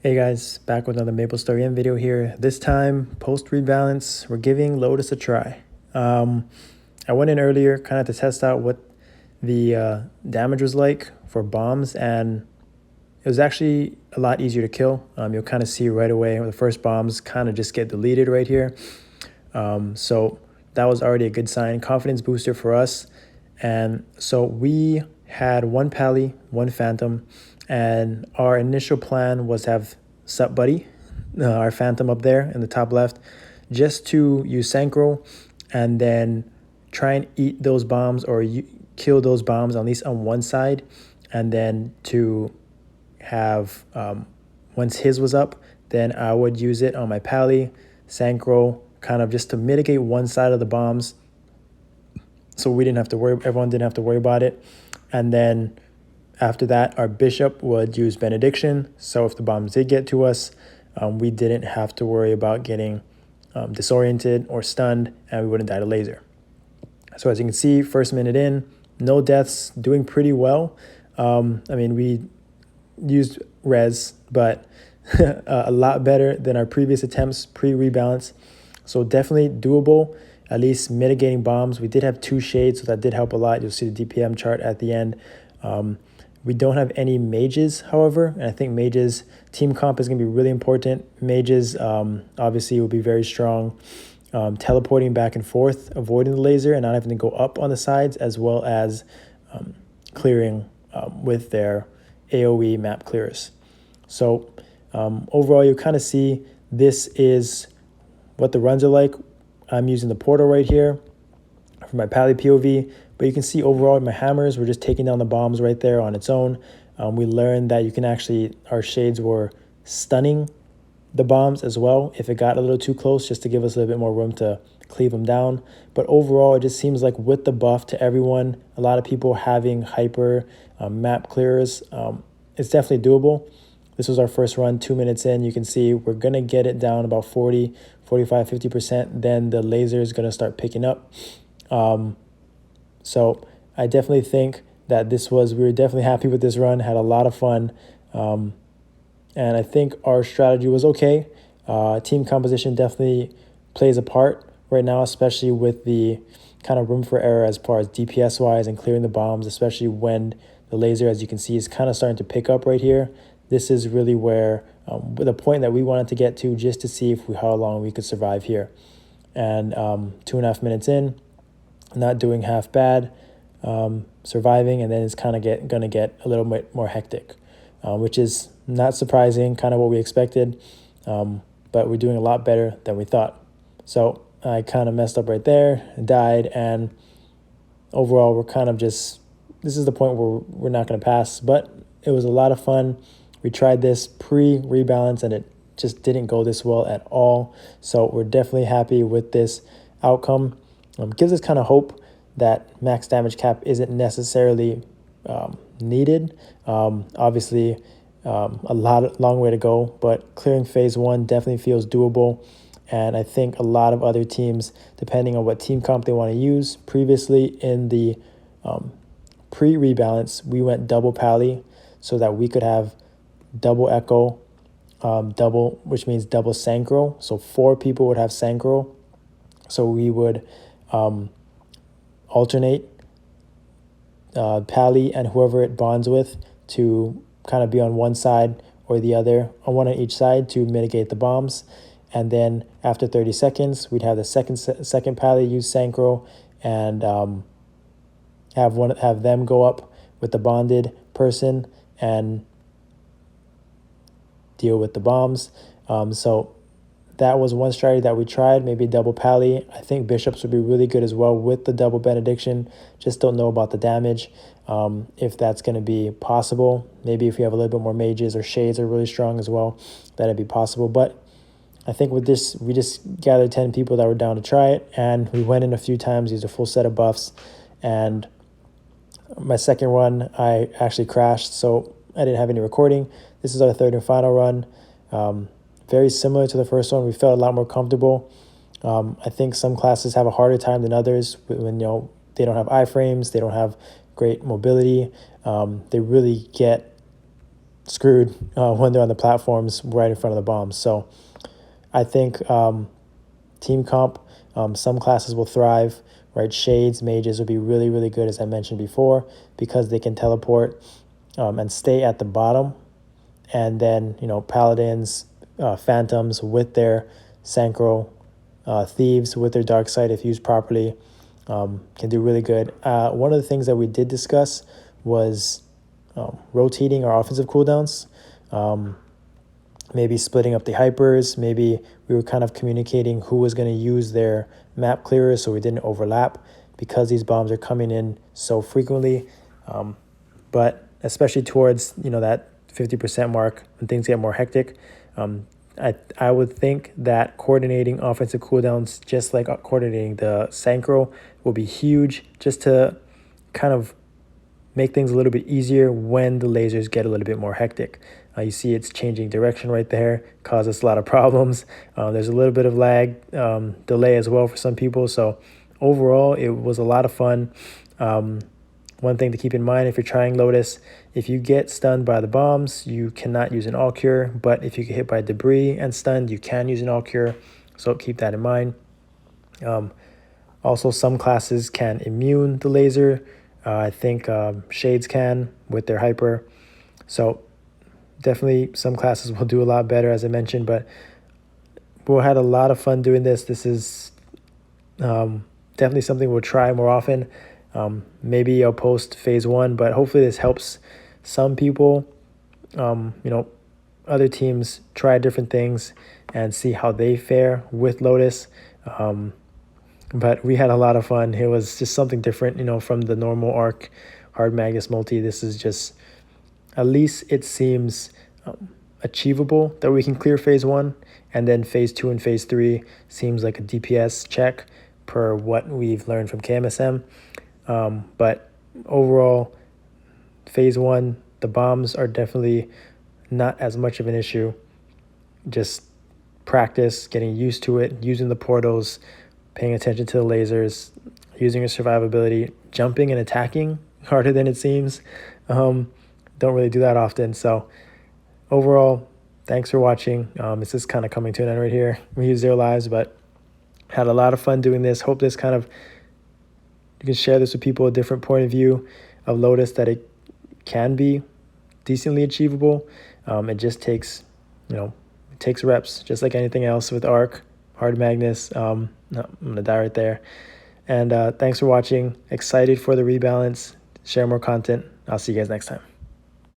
Hey guys, back with another Maplestory video here. This time, post rebalance, we're giving Lotus a try. I went in earlier kind of to test out what the damage was like for bombs, and it was actually a lot easier to kill. You'll kind of see right away when the first bombs kind of just get deleted right here. So that was already a good sign, confidence booster for us. And so we had one Pally, one Phantom, and our initial plan was to have Sup Buddy, our Phantom up there in the top left, just to use Synchro and then try and eat those bombs or kill those bombs at least on one side, and then to have, once his was up, then I would use it on my Pally, Synchro, kind of just to mitigate one side of the bombs so we didn't have to worry, everyone didn't have to worry about it. And then after that, our bishop would use benediction. So if the bombs did get to us, we didn't have to worry about getting disoriented or stunned, and we wouldn't die to laser. So as you can see, first minute in, no deaths, doing pretty well. I mean, we used res, but a lot better than our previous attempts pre-rebalance. So definitely doable, at least mitigating bombs. We did have 2 shades, so that did help a lot. You'll see the DPM chart at the end. We don't have any mages, however, and I think mages team comp is going to be really important. Mages obviously will be very strong, teleporting back and forth, avoiding the laser and not having to go up on the sides, as well as clearing with their AoE map clearers. So overall, you kind of see this is what the runs are like. I'm using the portal right here for my Pally POV, but you can see overall my hammers, we're just taking down the bombs right there on its own. We learned that you can actually, our shades were stunning the bombs as well if it got a little too close, just to give us a little bit more room to cleave them down. But overall, it just seems like with the buff to everyone, a lot of people having hyper map clearers, it's definitely doable. This was our first run, 2 minutes in. You can see we're going to get it down about 40, 45, 50%. Then the laser is going to start picking up. So I definitely think that we were definitely happy with this run, had a lot of fun. And I think our strategy was okay. Team composition definitely plays a part right now, especially with the kind of room for error as far as DPS wise and clearing the bombs, especially when the laser, as you can see, is kind of starting to pick up right here. This is really where the point that we wanted to get to, just to see how long we could survive here. And 2.5 minutes in, not doing half bad, surviving, and then it's kind of going to get a little bit more hectic, which is not surprising, kind of what we expected, but we're doing a lot better than we thought. So I kind of messed up right there and died, and overall we're kind of just, this is the point where we're not going to pass, but it was a lot of fun. We tried this pre-rebalance and it just didn't go this well at all. So we're definitely happy with this outcome. Gives us kind of hope that max damage cap isn't necessarily needed. Obviously, long way to go, but clearing phase 1 definitely feels doable. And I think a lot of other teams, depending on what team comp they want to use, previously in the pre-rebalance, we went double Pally so that we could have double Echo, which means double Synchro. So 4 people would have Synchro. So we would alternate Pally and whoever it bonds with to kind of be on one side or the other, on one on each side to mitigate the bombs. And then after 30 seconds, we'd have the second Pally use Synchro and have them go up with the bonded person and deal with the bombs. So that was one strategy that we tried, maybe double Pally. I think bishops would be really good as well with the double benediction. Just don't know about the damage, if that's going to be possible. Maybe if you have a little bit more mages or shades are really strong as well, that'd be possible. But I think with this, we just gathered 10 people that were down to try it, and we went in a few times, used a full set of buffs, and my second run, I actually crashed, so I didn't have any recording. This is our third and final run. Very similar to the first one. We felt a lot more comfortable. I think some classes have a harder time than others when they don't have iframes, they don't have great mobility. They really get screwed when they're on the platforms right in front of the bombs. So I think team comp, some classes will thrive, right? Shades, mages will be really, really good, as I mentioned before, because they can teleport and stay at the bottom. And then, paladins, phantoms with their synchro, thieves with their dark side, if used properly, can do really good. One of the things that we did discuss was rotating our offensive cooldowns. Maybe splitting up the hypers. Maybe we were kind of communicating who was going to use their map clearers so we didn't overlap, because these bombs are coming in so frequently. But especially towards that 50% mark, when things get more hectic, I would think that coordinating offensive cooldowns, just like coordinating the synchro, will be huge, just to kind of make things a little bit easier when the lasers get a little bit more hectic. You see it's changing direction right there, causes a lot of problems. There's a little bit of lag, delay as well for some people. So overall, it was a lot of fun. One thing to keep in mind, if you're trying Lotus, if you get stunned by the bombs, you cannot use an all cure. But if you get hit by debris and stunned, you can use an all cure. So keep that in mind. Also, some classes can immune the laser. I think Shades can with their hyper. So definitely some classes will do a lot better, as I mentioned, but we had a lot of fun doing this. This is definitely something we'll try more often. Maybe I'll post phase 1, but hopefully this helps some people, other teams try different things and see how they fare with Lotus. But we had a lot of fun. It was just something different, from the normal Arc Hard Magnus multi. This is just, at least it seems achievable that we can clear phase 1, and then phase 2 and phase 3 seems like a DPS check per what we've learned from KMSM. But overall, phase 1, the bombs are definitely not as much of an issue. Just practice, getting used to it, using the portals, paying attention to the lasers, using your survivability, jumping and attacking harder than it seems. Don't really do that often. So overall, thanks for watching. This is kind of coming to an end right here. We used 0 lives, but had a lot of fun doing this. Hope this kind of, you can share this with people, a different point of view of Lotus, that it can be decently achievable. It just takes, it takes reps, just like anything else with Arc, Hard Magnus. No, I'm going to die right there. And thanks for watching. Excited for the rebalance. Share more content. I'll see you guys next time.